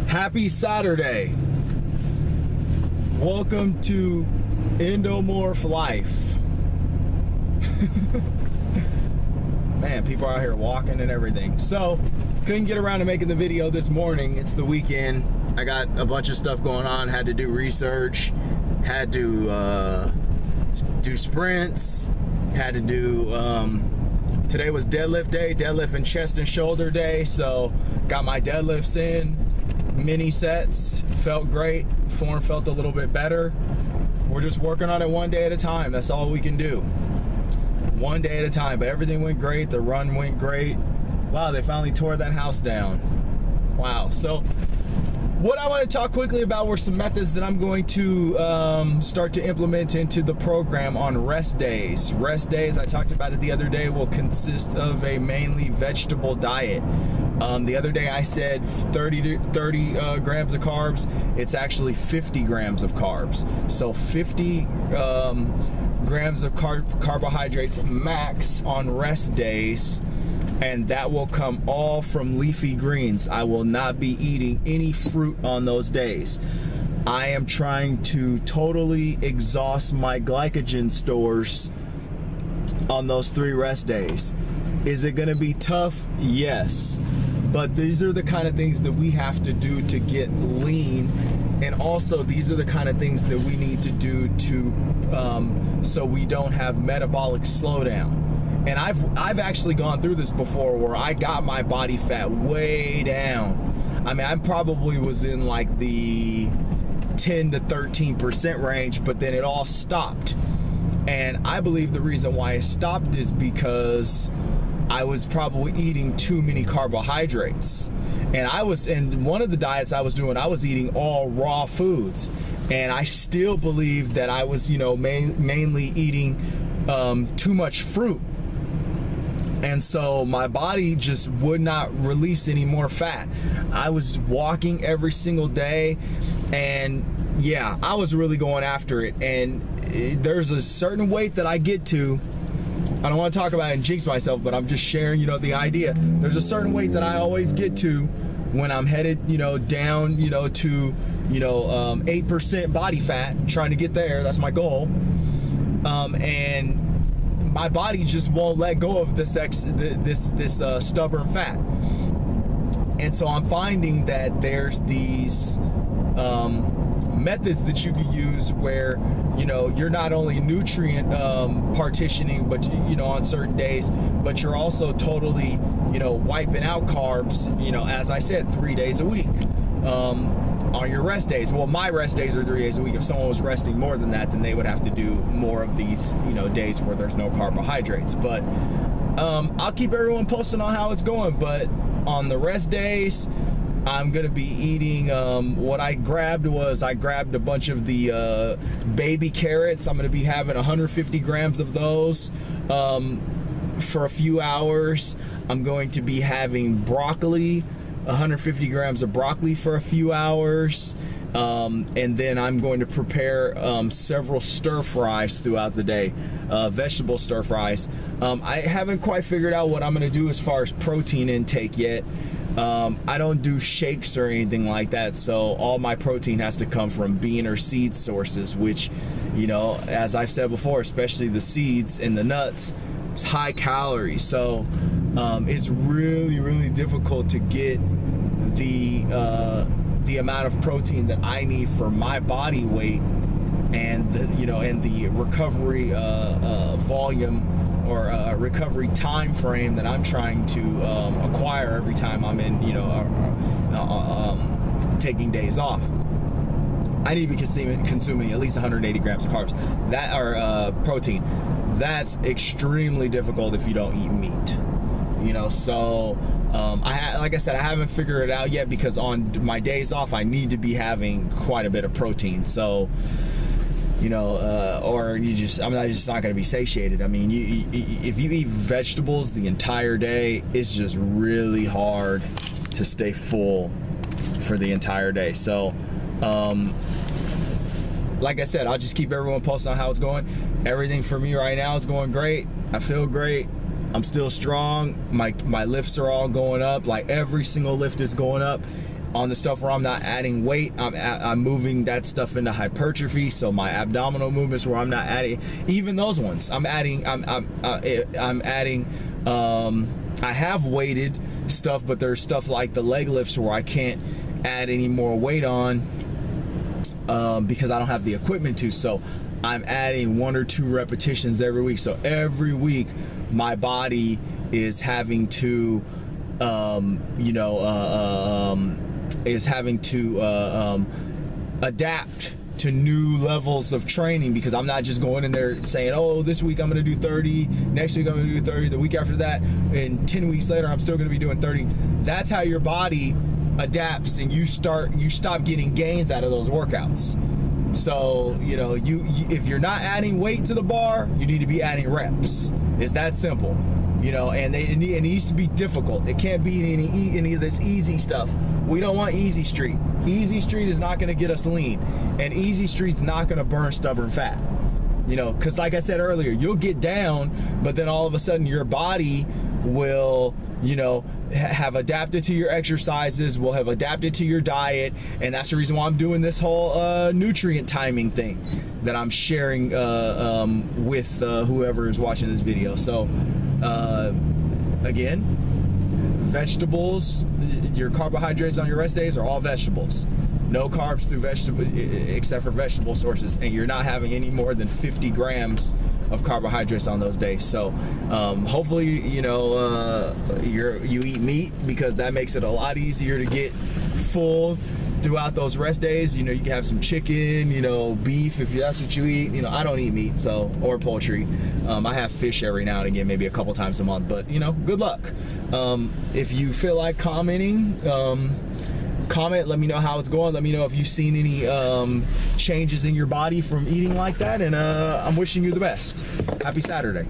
Happy Saturday. Welcome to Endomorph life. Man, people are out here walking and everything. So, couldn't get around to making the video this morning. It's the weekend. I got a bunch of stuff going on. Had to do research. Had to do sprints. Had to do, today was deadlift day, deadlift and chest and shoulder day. So, got my deadlifts in, mini sets, felt great. Form felt a little bit better. We're just working on it one day at a time. That's all we can do. One day at a time, but everything went great. The run went great. Wow, they finally tore that house down. Wow. So what I want to talk quickly about were some methods that I'm going to start to implement into the program on rest days. Rest days, I talked about it the other day, will consist of a mainly vegetable diet. The other day I said 30 grams of carbs. It's actually 50 grams of carbs. So 50 grams of carbohydrates max on rest days, and that will come all from leafy greens. I will not be eating any fruit on those days. I am trying to totally exhaust my glycogen stores on those 3 rest days. Is it gonna be tough? Yes. But these are the kind of things that we have to do to get lean. And also these are the kind of things that we need to do to so we don't have metabolic slowdown. And I've actually gone through this before where I got my body fat way down. I mean, I probably was in like the 10 to 13% range, but then it all stopped. And I believe the reason why it stopped is because I was probably eating too many carbohydrates. And one of the diets I was doing, I was eating all raw foods. And I still believe that I was, mainly eating too much fruit. And so my body just would not release any more fat. I was walking every single day, and yeah, I was really going after it. And there's a certain weight that I get to. I don't want to talk about it and jinx myself, but I'm just sharing, the idea. There's a certain weight that I always get to when I'm headed, down, to, 8% body fat, trying to get there. That's my goal. And my body just won't let go of this stubborn fat. And so I'm finding that there's these methods that you can use where you're not only nutrient partitioning, but on certain days, but you're also totally wiping out carbs, as I said, 3 days a week on your rest days. Well, my rest days are 3 days a week. If someone was resting more than that, then they would have to do more of these days where there's no carbohydrates. But I'll keep everyone posted on how it's going. But on the rest days, I'm gonna be eating, what I grabbed a bunch of the baby carrots. I'm gonna be having 150 grams of those for a few hours. I'm going to be having broccoli, 150 grams of broccoli for a few hours. And then I'm going to prepare several stir fries throughout the day, vegetable stir fries. I haven't quite figured out what I'm gonna do as far as protein intake yet. I don't do shakes or anything like that, so all my protein has to come from bean or seed sources, which, as I've said before, especially the seeds and the nuts, it's high calories. So it's really, really difficult to get the amount of protein that I need for my body weight and the recovery volume or recovery time frame that I'm trying to acquire every time I'm in, taking days off. I need to be consuming at least 180 grams of carbs. That are protein. That's extremely difficult if you don't eat meat. So like I said, I haven't figured it out yet because on my days off, I need to be having quite a bit of protein. So. Or I'm just not going to be satiated. I mean, if you eat vegetables the entire day, it's just really hard to stay full for the entire day. So, like I said, I'll just keep everyone posted on how it's going. Everything for me right now is going great. I feel great. I'm still strong. My lifts are all going up. Like every single lift is going up. On the stuff where I'm not adding weight, I'm moving that stuff into hypertrophy. So my abdominal movements where I'm not adding, even those ones, I'm adding. I have weighted stuff, but there's stuff like the leg lifts where I can't add any more weight on because I don't have the equipment to. So I'm adding 1 or 2 repetitions every week. So every week, my body is having to, adapt to new levels of training, because I'm not just going in there saying, oh, this week I'm going to do 30, next week I'm going to do 30, the week after that, and 10 weeks later I'm still going to be doing 30. That's how your body adapts, and you stop getting gains out of those workouts. So, if you're not adding weight to the bar, you need to be adding reps. It's that simple. And it needs to be difficult. It can't be any of this easy stuff. We don't want easy street. Easy street is not going to get us lean, and easy street's not going to burn stubborn fat. Because like I said earlier, you'll get down, but then all of a sudden your body will, have adapted to your exercises, will have adapted to your diet, and that's the reason why I'm doing this whole nutrient timing thing that I'm sharing with whoever is watching this video. So again, vegetables, your carbohydrates on your rest days are all vegetables. No carbs through vegetable, except for vegetable sources, and you're not having any more than 50 grams of carbohydrates on those days. So hopefully, you eat meat, because that makes it a lot easier to get full throughout those rest days. You can have some chicken, beef, if that's what you eat. I don't eat meat, or poultry. I have fish every now and again, maybe a couple times a month, but good luck. If you feel like commenting, comment, let me know how it's going. Let me know if you've seen any changes in your body from eating like that, and I'm wishing you the best. Happy Saturday.